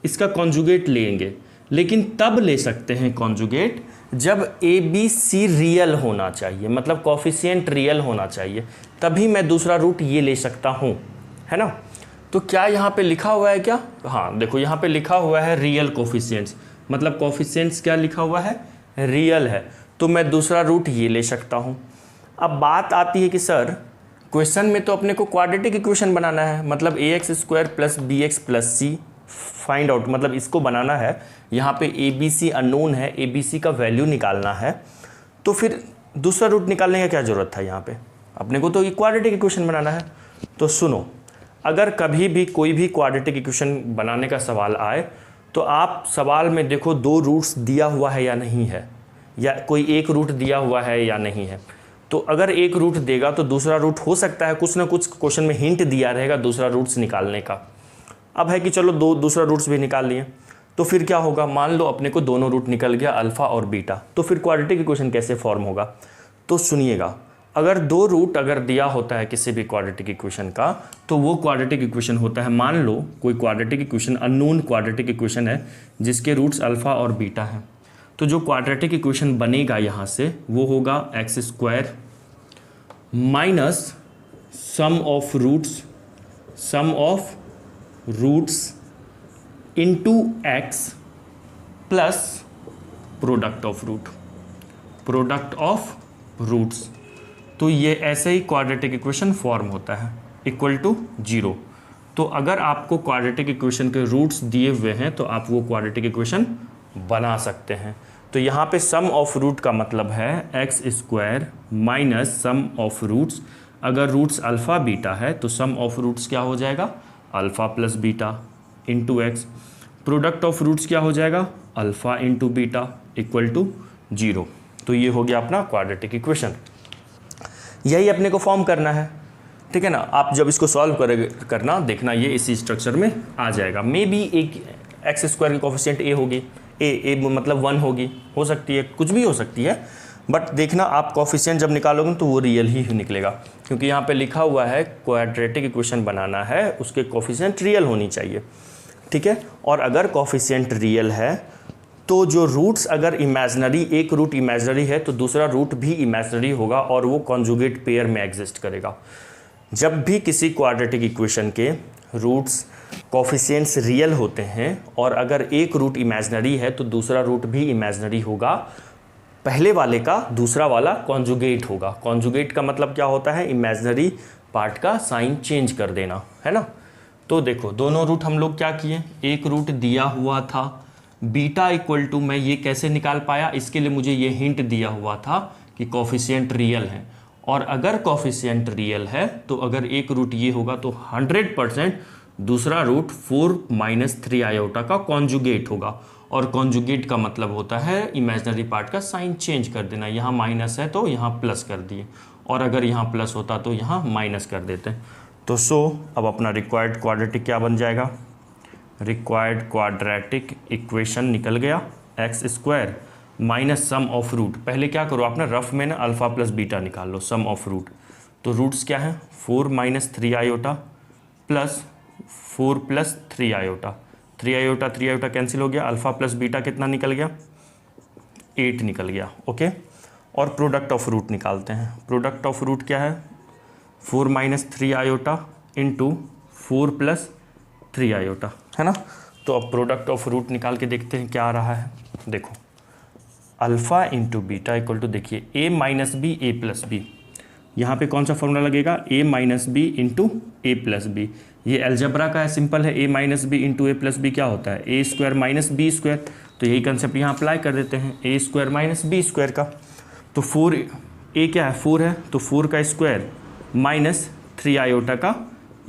इसका कॉन्जुगेट लेंगे, लेकिन तब ले सकते हैं कॉन्जुगेट जब ABC रियल होना चाहिए, मतलब कोफिशिएंट रियल होना चाहिए, तभी मैं दूसरा रूट ये ले सकता हूँ। है ना। तो क्या यहाँ पे लिखा हुआ है क्या, हाँ देखो यहाँ पे लिखा हुआ है रियल कोफिशिएंट्स, मतलब कोफिशिएंट्स क्या लिखा हुआ है, रियल है, तो मैं दूसरा रूट ये ले सकता हूँ। अब बात आती है कि सर क्वेश्चन में तो अपने को क्वाड्रेटिक इक्वेशन बनाना है, मतलब ax² + bx + c find out, मतलब इसको बनाना है। यहाँ पे abc अननोन है, abc का वैल्यू निकालना है, तो फिर दूसरा रूट निकालने का क्या ज़रूरत था, यहाँ पे अपने को तो ये क्वाड्रेटिक इक्वेशन बनाना है। तो सुनो, अगर कभी भी कोई भी क्वाड्रेटिक इक्वेशन बनाने का सवाल आए तो आप सवाल में देखो 2 रूट्स दिया हुआ है या नहीं है, या कोई एक रूट दिया हुआ है या नहीं है। तो अगर एक रूट देगा तो दूसरा रूट हो सकता है, कुछ ना कुछ क्वेश्चन में हिंट दिया रहेगा दूसरा रूट्स निकालने का। अब है कि चलो दूसरा रूट्स भी निकाल लिए, तो फिर क्या होगा, मान लो अपने को दोनों रूट निकल गया अल्फ़ा और बीटा, तो फिर क्वाड्रेटिक इक्वेशन कैसे फॉर्म होगा। तो सुनिएगा, अगर 2 रूट अगर दिया होता है किसी भी क्वाड्रेटिक इक्वेशन का, तो वो क्वाड्रेटिक इक्वेशन होता है, मान लो कोई quadratic equation unknown quadratic equation है जिसके रूट्स अल्फ़ा और बीटा हैं, तो जो क्वाड्रेटिक इक्वेशन बनेगा यहाँ से वो होगा x² minus sum of roots into x plus product of roots. तो ये ऐसे ही क्वाड्रेटिक इक्वेशन फॉर्म होता है, इक्वल टू 0। तो अगर आपको क्वाड्रेटिक इक्वेशन के रूट्स दिए हुए हैं तो आप वो क्वाड्रेटिक इक्वेशन बना सकते हैं। तो यहाँ पे सम ऑफ रूट का मतलब है x² minus sum of roots, अगर रूट्स अल्फ़ा बीटा है तो सम ऑफ रूट्स क्या हो जाएगा, alpha plus beta into x. Product of roots क्या हो जाएगा, alpha into beta equal to 0। तो ये हो गया अपना क्वाड्रेटिक इक्वेशन, यही अपने को फॉर्म करना है, ठीक है ना। आप जब इसको सॉल्व करना देखना ये इसी स्ट्रक्चर में आ जाएगा। मे बी एक x² की कोफिशिएंट a होगी, a मतलब 1 होगी, हो सकती है, कुछ भी हो सकती है, बट देखना आप कोफिशिएंट जब निकालोगे तो वो रियल ही निकलेगा, क्योंकि यहाँ पे लिखा हुआ है क्वाड्रेटिक इक्वेशन बनाना है, उसके कोफिशिएंट रियल होनी चाहिए, ठीक है। और अगर कोफिशिएंट रियल है तो जो रूट्स अगर इमेजनरी, एक रूट इमेजनरी है तो दूसरा रूट भी इमेजनरी होगा और वो कॉन्जुगेट पेयर में एग्जिस्ट करेगा। जब भी किसी क्वाड्रेटिक इक्वेशन के रूट्स कोफिशिएंट्स रियल होते हैं और अगर एक रूट इमेजनरी है तो दूसरा रूट भी इमेजनरी होगा, पहले वाले का दूसरा वाला कॉन्जुगेट होगा। कॉन्जुगेट का मतलब क्या होता है, इमेजनरी पार्ट का साइन चेंज कर देना, है ना। तो देखो दोनों रूट हम लोग क्या किए, एक रूट दिया हुआ था बीटा इक्वल टू, मैं ये कैसे निकाल पाया, इसके लिए मुझे ये हिंट दिया हुआ था कि कोफिशिएंट रियल है, और अगर कोफिशिएंट रियल है तो अगर एक रूट ये होगा तो 100% दूसरा रूट 4 - 3 आयोटा का कॉन्जुगेट होगा, और कॉन्जुगेट का मतलब होता है इमेजनरी पार्ट का साइन चेंज कर देना, यहाँ माइनस है तो यहाँ प्लस कर दिए, और अगर यहाँ प्लस होता तो यहाँ माइनस कर देते। तो अब अपना रिक्वायर्ड क्वाड्रेटिक क्या बन जाएगा, रिक्वायर्ड क्वाड्रेटिक इक्वेशन निकल गया x² minus sum of root. पहले क्या करो आप ना रफ में ना अल्फ़ा प्लस बीटा निकाल लो, सम ऑफ रूट। तो रूट्स क्या है, 4 - 3 iota plus 4 + 3 iota, 3 iota cancel हो गया, अल्फ़ा प्लस बीटा कितना निकल गया, 8 निकल गया, ओके। और प्रोडक्ट ऑफ रूट निकालते हैं। प्रोडक्ट ऑफ रूट क्या है, 4 - 3 आयोटा इंटू 4 + 3 आयोटा, है ना। तो अब प्रोडक्ट ऑफ रूट निकाल के देखते हैं क्या आ रहा है। देखो alpha into beta equal to, देखिए a - b a + b, यहाँ पे कौन सा फॉर्मूला लगेगा, a - b into a + b। ये अलजेब्रा का है, सिंपल है, a - b into a + b क्या होता है, a² - b²। तो यही कंसेप्ट यहाँ अप्लाई कर देते हैं, a² - b² का। तो 4 a क्या है, 4 है, तो 4 का स्क्वायर माइनस 3 आयोटा का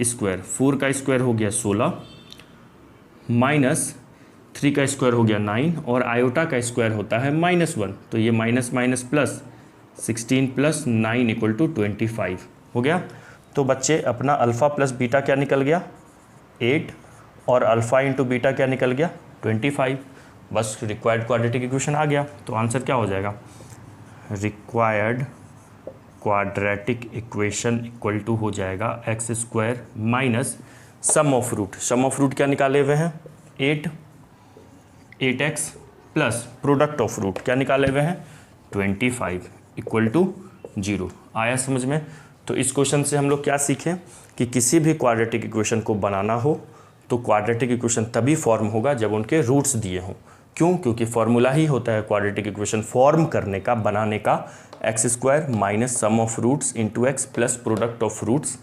स्क्वायर, 4 का स्क्वायर हो गया 16 माइनस 3 का स्क्वायर हो गया 9, और आयोटा का स्क्वायर होता है -1, तो ये माइनस माइनस प्लस 16 + 9 = 25 हो गया। तो बच्चे अपना अल्फ़ा प्लस बीटा क्या निकल गया, 8, और अल्फ़ा इंटू बीटा क्या निकल गया, 25। बस रिक्वायर्ड क्वाड्रेटिक इक्वेशन आ गया। तो आंसर क्या हो जाएगा, required quadratic equation equal to हो जाएगा x² minus sum of root क्या निकाले हुए हैं, 8x plus product of root क्या निकाले हुए हैं, 25 इक्वल टू 0। आया समझ में। तो इस क्वेश्चन से हम लोग क्या सीखें कि किसी भी क्वाड्रेटिक इक्वेशन को बनाना हो तो क्वाड्रेटिक इक्वेशन तभी फॉर्म होगा जब उनके रूट्स दिए हों। क्यों? क्योंकि फॉर्मूला ही होता है क्वाड्रेटिक इक्वेशन फॉर्म करने का, बनाने का, x square minus sum of roots into x plus product of roots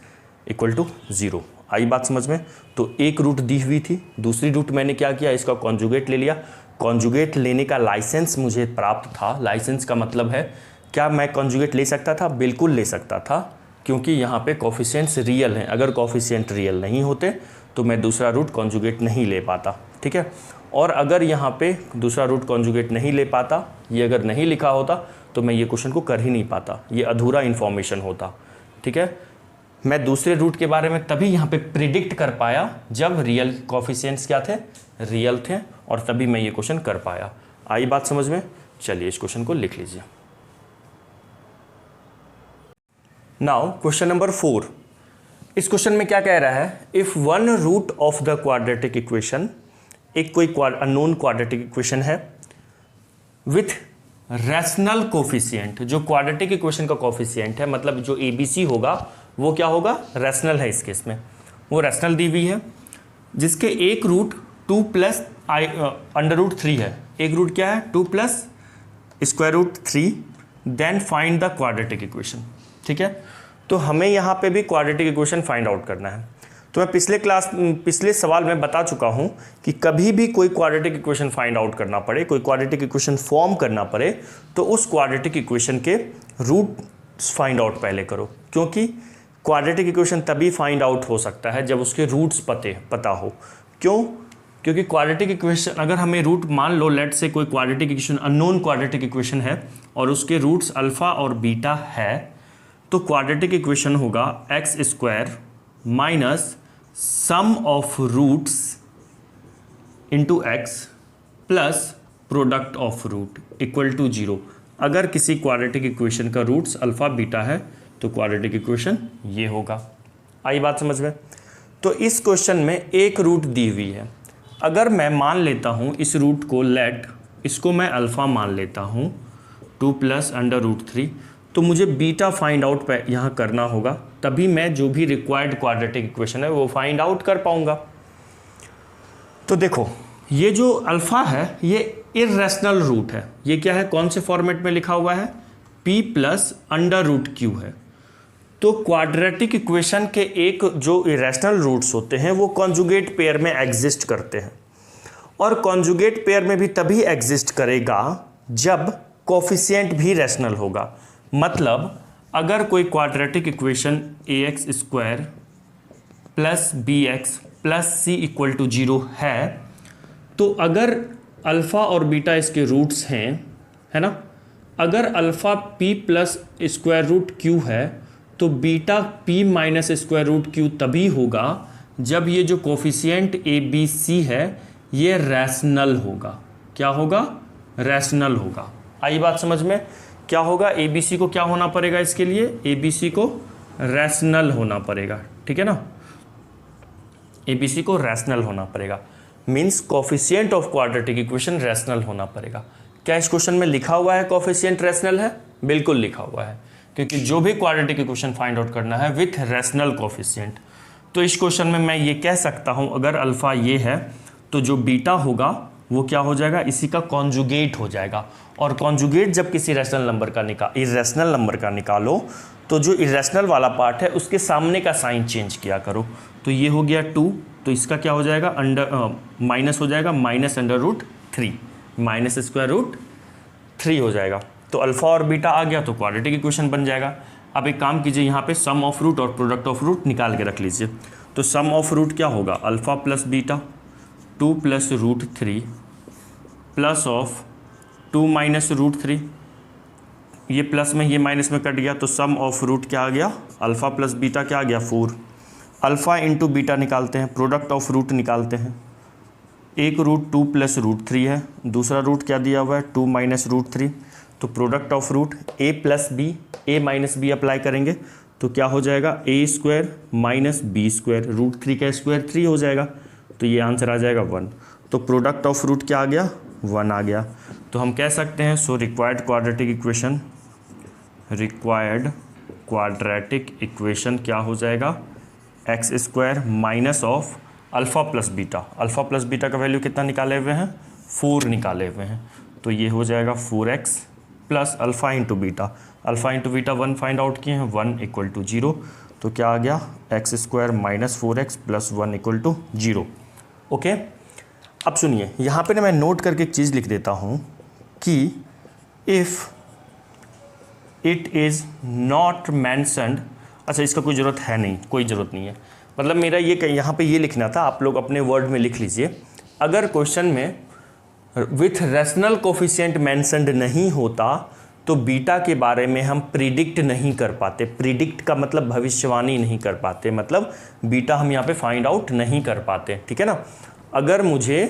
equal to 0। आई बात समझ में? तो एक रूट दी हुई थी, दूसरी रूट मैंने क्या किया, इसका कॉन्जुगेट ले लिया। कॉन्जुगेट लेने का लाइसेंस मुझे प्राप्त था। लाइसेंस का मतलब है क्या मैं कॉन्जुगेट ले सकता था? बिल्कुल ले सकता था, क्योंकि यहाँ पे कोफिशिएंट्स रियल हैं। अगर कोफिशिएंट रियल नहीं होते तो मैं दूसरा रूट कॉन्जुगेट नहीं ले पाता, ठीक है। और अगर यहाँ पे दूसरा रूट कॉन्जुगेट नहीं ले पाता, ये अगर नहीं लिखा होता तो मैं ये क्वेश्चन को कर ही नहीं पाता, ये अधूरा इन्फॉर्मेशन होता, ठीक है। मैं दूसरे रूट के बारे में तभी यहाँ पे प्रिडिक्ट कर पाया जब रियल कोफिशिएंट्स क्या थे, रियल थे, और तभी मैं ये क्वेश्चन कर पाया। आई बात समझ में? चलिए इस क्वेश्चन को लिख लीजिए। Now question number 4। इस क्वेश्चन में क्या कह रहा है, if one root of the quadratic equation, एक कोई अननोन क्वाड्रेटिक इक्वेशन है विथ रैशनल कोफिशिएंट, जो क्वाड्रेटिक इक्वेशन का कोफिशिएंट है, मतलब जो ABC होगा वो क्या होगा, रैशनल है। इस केस में वो रैशनल दी हुई है, जिसके एक रूट 2 प्लस अंडर रूट 3 है। एक रूट क्या है, 2 plus square root 3, then find the quadratic equation, ठीक है। तो हमें यहाँ पे भी क्वाड्रेटिक इक्वेशन फाइंड आउट करना है। तो मैं पिछले सवाल में बता चुका हूँ कि कभी भी कोई क्वाड्रेटिक इक्वेशन फाइंड आउट करना पड़े, कोई क्वाड्रेटिक इक्वेशन फॉर्म करना पड़े, तो उस क्वाड्रेटिक इक्वेशन के रूट फाइंड आउट पहले करो, क्योंकि क्वाड्रेटिक इक्वेशन तभी फाइंड आउट हो सकता है जब उसके रूट्स पता हो। क्यों? क्योंकि क्वाड्रेटिक इक्वेशन, अगर हमें रूट मान लो, लेट से कोई quadratic equation unknown quadratic equation है और उसके रूट्स अल्फा और बीटा है, तो क्वाड्रेटिक इक्वेशन होगा x square minus sum of roots into x plus product of root equal to 0। अगर किसी क्वाड्रेटिक इक्वेशन का रूट्स अल्फा बीटा है तो क्वाड्रेटिक इक्वेशन ये होगा। आई बात समझ में? तो इस क्वेश्चन में एक रूट दी हुई है। अगर मैं मान लेता हूँ इस रूट को, इसको मैं अल्फ़ा मान लेता हूँ 2 प्लस अंडर रूट 3, तो मुझे बीटा फाइंड आउट यहाँ करना होगा, तभी मैं जो भी रिक्वायर्ड क्वाड्रेटिक इक्वेशन है वो फाइंड आउट कर पाऊँगा। तो देखो, ये जो अल्फ़ा है ये इर्रेशनल रूट है। ये क्या है, कौन से फॉर्मेट में लिखा हुआ है, p plus under root Q है। तो क्वाड्रेटिक इक्वेशन के एक जो इरेशनल रूट्स होते हैं वो कॉन्जुगेट पेयर में एग्जिस्ट करते हैं, और कॉन्जुगेट पेयर में भी तभी एग्जिस्ट करेगा जब कोफिशिएंट भी रैशनल होगा। मतलब अगर कोई quadratic equation ax square plus bx plus c equal to 0 है, तो अगर अल्फ़ा और बीटा इसके रूट्स हैं, है ना, अगर alpha p plus square root q है तो beta p minus square root q तभी होगा जब ये जो कोफिशिएंट ABC है ये रैशनल होगा। क्या होगा, रैशनल होगा। आई बात समझ में? क्या होगा, ABC को क्या होना पड़ेगा, इसके लिए ABC को रैशनल होना पड़ेगा, ठीक है ना। ABC को रैशनल होना पड़ेगा, means coefficient of quadratic equation rational होना पड़ेगा। क्या इस क्वेश्चन में लिखा हुआ है कोफिशिएंट रैशनल है? बिल्कुल लिखा हुआ है, क्योंकि जो भी क्वाड्रेटिक इक्वेशन फाइंड आउट करना है विथ रैशनल कोफिशिएंट। तो इस क्वेश्चन में मैं ये कह सकता हूँ, अगर अल्फ़ा ये है तो जो बीटा होगा वो क्या हो जाएगा, इसी का कॉन्जुगेट हो जाएगा। और कॉन्जुगेट जब किसी इरेशनल नंबर का निकालो तो जो इरेशनल वाला पार्ट है उसके सामने का साइन चेंज किया करो। तो ये हो गया 2, तो इसका क्या हो जाएगा, माइनस हो जाएगा, minus under root 3, minus square root 3 हो जाएगा। तो अल्फ़ा और बीटा आ गया तो क्वाड्रेटिक इक्वेशन बन जाएगा। अब एक काम कीजिए, यहाँ पे सम ऑफ रूट और प्रोडक्ट ऑफ रूट निकाल के रख लीजिए। तो सम ऑफ रूट क्या होगा, alpha plus beta 2 plus root 3 plus of 2 minus root 3, ये प्लस में ये माइनस में कट गया, तो सम ऑफ रूट क्या आ गया, अल्फ़ा प्लस बीटा क्या आ गया 4। अल्फ़ा इंटू बीटा निकालते हैं, प्रोडक्ट ऑफ रूट निकालते हैं। एक रूट 2 प्लस रूट 3 है, दूसरा रूट क्या दिया हुआ है 2 माइनस रूट 3, तो product of root a plus B, a minus B apply करेंगे तो क्या हो जाएगा, a square minus B square, root 3 का स्क्वायर 3 हो जाएगा, तो ये आंसर आ जाएगा 1। तो प्रोडक्ट ऑफ रूट क्या आ गया, 1 आ गया। तो हम कह सकते हैं सो रिक्वायर्ड क्वाड्रेटिक इक्वेशन क्या हो जाएगा, x square minus of alpha plus beta. Alpha plus beta का वैल्यू कितना निकाले हुए हैं, 4 निकाले हुए हैं, तो ये हो जाएगा 4x plus alpha into beta. Alpha into beta 1 find out किए हैं, 1 इक्वल टू 0, तो क्या आ गया x square minus 4x plus 1 equal to 0। Okay, अब सुनिए यहाँ पे ना मैं नोट करके एक चीज़ लिख देता हूँ कि if it is not mentioned, अच्छा इसका कोई ज़रूरत है नहीं, कोई ज़रूरत नहीं है, मतलब मेरा ये यहाँ पे ये लिखना था, आप लोग अपने वर्ड में लिख लीजिए। अगर क्वेश्चन में विथ रैशनल कोफिशिएंट मेंशन्ड नहीं होता तो बीटा के बारे में हम प्रिडिक्ट नहीं कर पाते। प्रिडिक्ट का मतलब भविष्यवाणी नहीं कर पाते, मतलब बीटा हम यहाँ पे फाइंड आउट नहीं कर पाते, ठीक है ना। अगर मुझे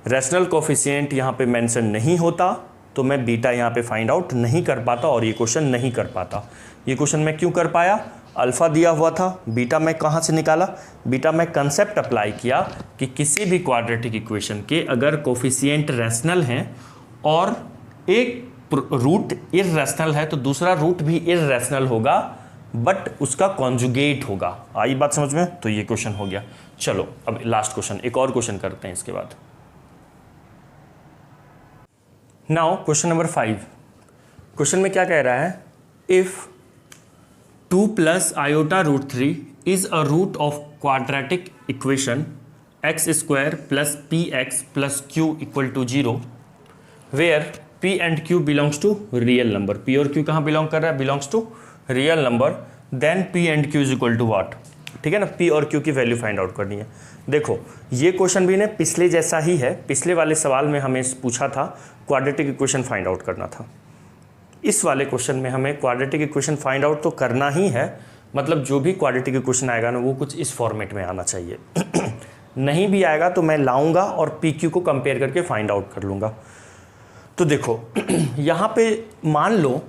रैशनल कोफिशिएंट यहाँ पे मेंशन नहीं होता तो मैं बीटा यहाँ पे फाइंड आउट नहीं कर पाता और ये क्वेश्चन नहीं कर पाता। ये क्वेश्चन मैं क्यों कर पाया, अल्फ़ा दिया हुआ था, बीटा मैं कहाँ से निकाला, बीटा मैं कंसेप्ट अप्लाई किया कि किसी भी क्वाड्रेटिक इक्वेशन के अगर कोफिशिएंट रैशनल हैं और एक रूट इररेशनल है तो दूसरा रूट भी इररेशनल होगा बट उसका कॉन्जुगेट होगा। आई बात समझ में, तो ये क्वेश्चन हो गया। चलो अब लास्ट क्वेश्चन, एक और क्वेश्चन करते हैं इसके बाद। Now question number 5। क्वेश्चन में क्या कह रहा है, if 2 plus iota root 3 is a root of quadratic equation x square plus P x plus Q equal to 0 where P and Q belongs to real number. P और Q कहाँ बिलोंग कर रहा है, belongs to real number, then P and Q is equal to what, ठीक है ना। P और Q की वैल्यू फाइंड आउट करनी है। देखो ये क्वेश्चन भी ने पिछले जैसा ही है, पिछले वाले सवाल में हमें पूछा था क्वाड्रेटिक इक्वेशन फाइंड आउट करना था। इस वाले क्वेश्चन में हमें क्वाड्रेटिक इक्वेशन फाइंड आउट तो करना ही है, मतलब जो भी क्वाड्रेटिक इक्वेशन आएगा ना वो कुछ इस फॉर्मेट में आना चाहिए नहीं भी आएगा तो मैं लाऊंगा और PQ को कंपेयर करके फाइंड आउट कर लूँगा। तो देखो यहाँ पे मान लो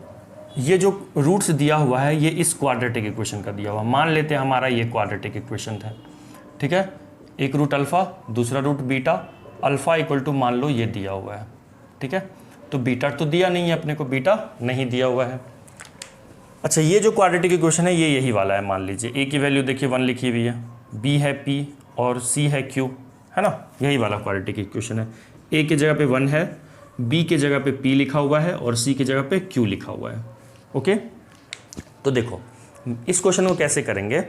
ये जो रूट्स दिया हुआ है ये इस क्वाड्रेटिक इक्वेशन का दिया हुआ, मान लेते हैं हमारा ये क्वाड्रेटिक इक्वेशन था, ठीक है। एक रूट अल्फ़ा, दूसरा root beta, alpha equal to मान लो ये दिया हुआ है, ठीक है। तो बीटा तो दिया नहीं है अपने को, बीटा नहीं दिया हुआ है। अच्छा ये जो क्वाड्रेटिक इक्वेशन है ये यही वाला है, मान लीजिए ए की वैल्यू देखिए 1 लिखी हुई है, बी है P और C है Q, है ना, यही वाला क्वाड्रेटिक इक्वेशन है। ए की जगह पे 1 है, बी के जगह पे P लिखा हुआ है और C की जगह पे Q लिखा हुआ है। ओके, तो देखो इस क्वेश्चन को कैसे करेंगे,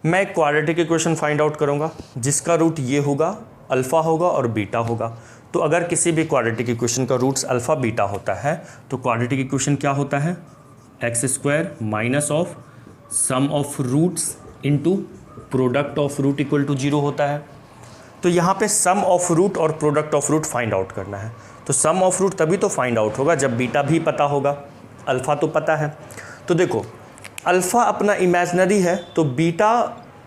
मैं क्वाड्रेटिक इक्वेशन फाइंड आउट करूंगा जिसका रूट ये होगा, अल्फ़ा होगा और बीटा होगा। तो अगर किसी भी क्वाड्रेटिक इक्वेशन का रूट्स अल्फ़ा बीटा होता है तो क्वाड्रेटिक इक्वेशन क्या होता है, x square minus of sum of roots into product of root equal to 0 होता है। तो यहाँ पे सम ऑफ रूट और product of root find out करना है। तो सम ऑफ रूट तभी तो फाइंड आउट होगा जब बीटा भी पता होगा, अल्फ़ा तो पता है। तो देखो अल्फ़ा अपना इमेजनरी है तो बीटा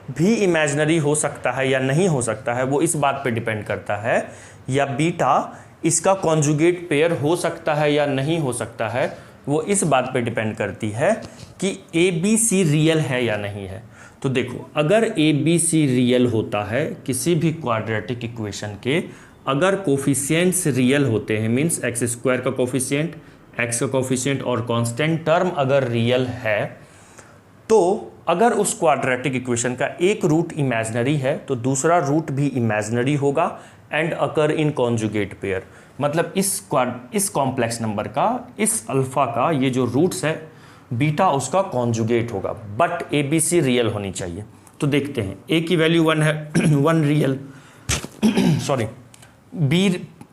भी इमेजनरी हो सकता है या नहीं हो सकता है, वो इस बात पे डिपेंड करता है, या बीटा इसका कॉन्जुगेट पेयर हो सकता है या नहीं हो सकता है, वो इस बात पे डिपेंड करती है कि ABC रियल है या नहीं है। तो देखो अगर ABC रियल होता है किसी भी क्वाड्रेटिक इक्वेशन के, अगर कोफिशिएंट्स रियल होते हैं, मीन्स एक्स स्क्वायर का कोफिशिएंट, एक्स का कोफिशिएंट और कांस्टेंट टर्म अगर रियल है, तो अगर उस क्वाड्रेटिक इक्वेशन का एक रूट इमेजनरी है तो दूसरा रूट भी इमेजनरी होगा and occur in conjugate pair. मतलब इस कॉम्प्लेक्स नंबर का, इस अल्फ़ा का ये जो रूट्स है बीटा उसका कॉन्जुगेट होगा, बट ABC रियल होनी चाहिए। तो देखते हैं, ए की वैल्यू 1 है 1 रियल सॉरी, बी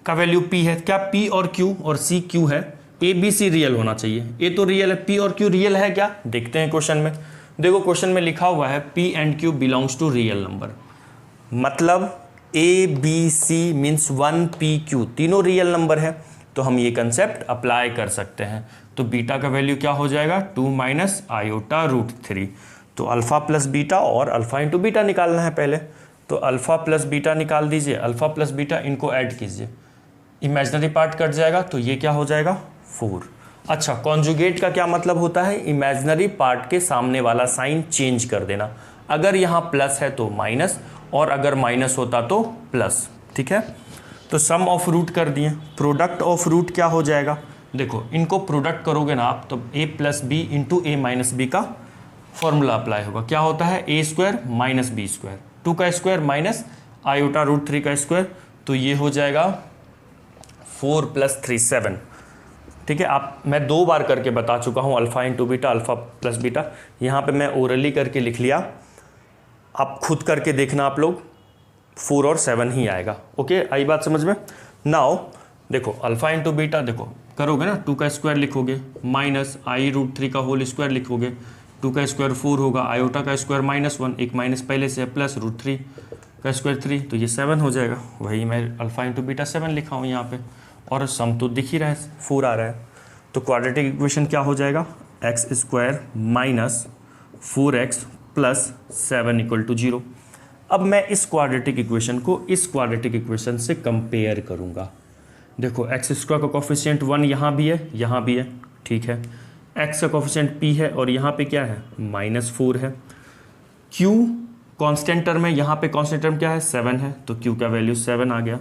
का वैल्यू P है, क्या P और Q और C Q है, ABC रियल होना चाहिए। ए तो रियल है, P और Q रियल है क्या, देखते हैं क्वेश्चन में। देखो क्वेश्चन में लिखा हुआ है P and Q belongs to real number, मतलब ABC मीन्स 1PQ तीनों रियल नंबर है, तो हम ये कंसेप्ट अप्लाई कर सकते हैं। तो बीटा का वैल्यू क्या हो जाएगा, 2 माइनस आयोटा रूट 3। तो अल्फ़ा प्लस बीटा और अल्फ़ा इंटू बीटा निकालना है पहले, तो अल्फ़ा प्लस बीटा निकाल दीजिए, अल्फ़ा प्लस बीटा इनको ऐड कीजिए, इमेजनरी पार्ट कट जाएगा तो ये क्या हो जाएगा 4। अच्छा कॉन्जुगेट का क्या मतलब होता है, इमेजनरी पार्ट के सामने वाला साइन चेंज कर देना, अगर यहाँ प्लस है तो माइनस और अगर माइनस होता तो प्लस, ठीक है। तो सम ऑफ रूट कर दिए, प्रोडक्ट ऑफ रूट क्या हो जाएगा, देखो इनको प्रोडक्ट करोगे ना आप तो a plus B into A minus B का फॉर्मूला अप्लाई होगा। क्या होता है, A square minus B square, 2 का स्क्वायर माइनस आयोटा रूट 3 का स्क्वायर, तो ये हो जाएगा 4 + 3 7। ठीक है, मैं 2 बार करके बता चुका हूँ, alpha into beta, alpha plus beta. यहाँ पे मैं ओरली करके लिख लिया, आप खुद करके देखना, आप लोग 4 और 7 ही आएगा। ओके, आई बात समझ में। नाउ देखो अल्फ़ा इंटू बीटा, देखो करोगे ना, 2 का स्क्वायर लिखोगे माइनस आई रूट 3 का होल स्क्वायर लिखोगे, 2 का स्क्वायर 4 होगा, आयोटा का स्क्वायर -1, एक माइनस पहले से है, प्लस रूट 3 का स्क्वायर 3, तो ये 7 हो जाएगा। वही मैं अल्फ़ा इंटू बीटा 7 लिखा हूँ यहाँ पे, और सम तो दिख ही रहा है, 4 आ रहा है। तो क्वाड्रेटिक इक्वेशन क्या हो जाएगा, x² माइनस 4x प्लस 7 = 0। अब मैं इस क्वाड्रेटिक इक्वेशन को इस क्वाड्रेटिक इक्वेशन से कंपेयर करूँगा। देखो x² का कोफिशिएंट 1 यहाँ भी है, यहाँ भी है, ठीक है। x का कोफिशिएंट p है और यहाँ पे क्या है, -4 है। q कांस्टेंट टर्म है, यहाँ पे कांस्टेंट टर्म क्या है, 7 है, तो q का वैल्यू 7 आ गया।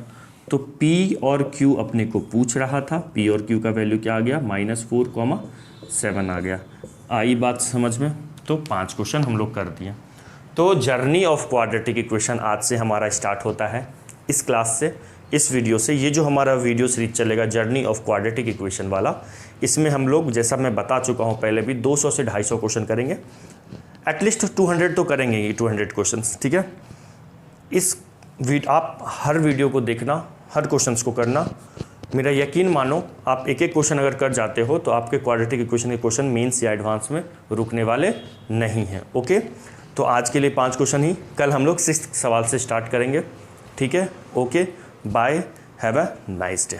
तो p और q अपने को पूछ रहा था, p और q का वैल्यू क्या आ गया, -4, 7 आ गया। आई बात समझ में। तो 5 क्वेश्चन हम लोग कर दिए। तो जर्नी ऑफ क्वाड्रेटिक इक्वेशन आज से हमारा स्टार्ट होता है इस क्लास से, इस वीडियो से। ये जो हमारा वीडियो सीरीज चलेगा जर्नी ऑफ क्वाड्रेटिक इक्वेशन वाला, इसमें हम लोग, जैसा मैं बता चुका हूँ पहले भी, 200 से 250 क्वेश्चन करेंगे, एटलीस्ट 200 तो करेंगे ये 200 क्वेश्चंस। ठीक है, आप हर वीडियो को देखना, हर क्वेश्चंस को करना। मेरा यकीन मानो, आप एक एक क्वेश्चन अगर कर जाते हो तो आपके क्वाड्रेटिक इक्वेशन के क्वेश्चन मेंस या एडवांस में रुकने वाले नहीं हैं। ओके, तो आज के लिए 5 क्वेश्चन ही, कल हम लोग 6th सवाल से स्टार्ट करेंगे। ठीक है, okay, bye, have a nice day.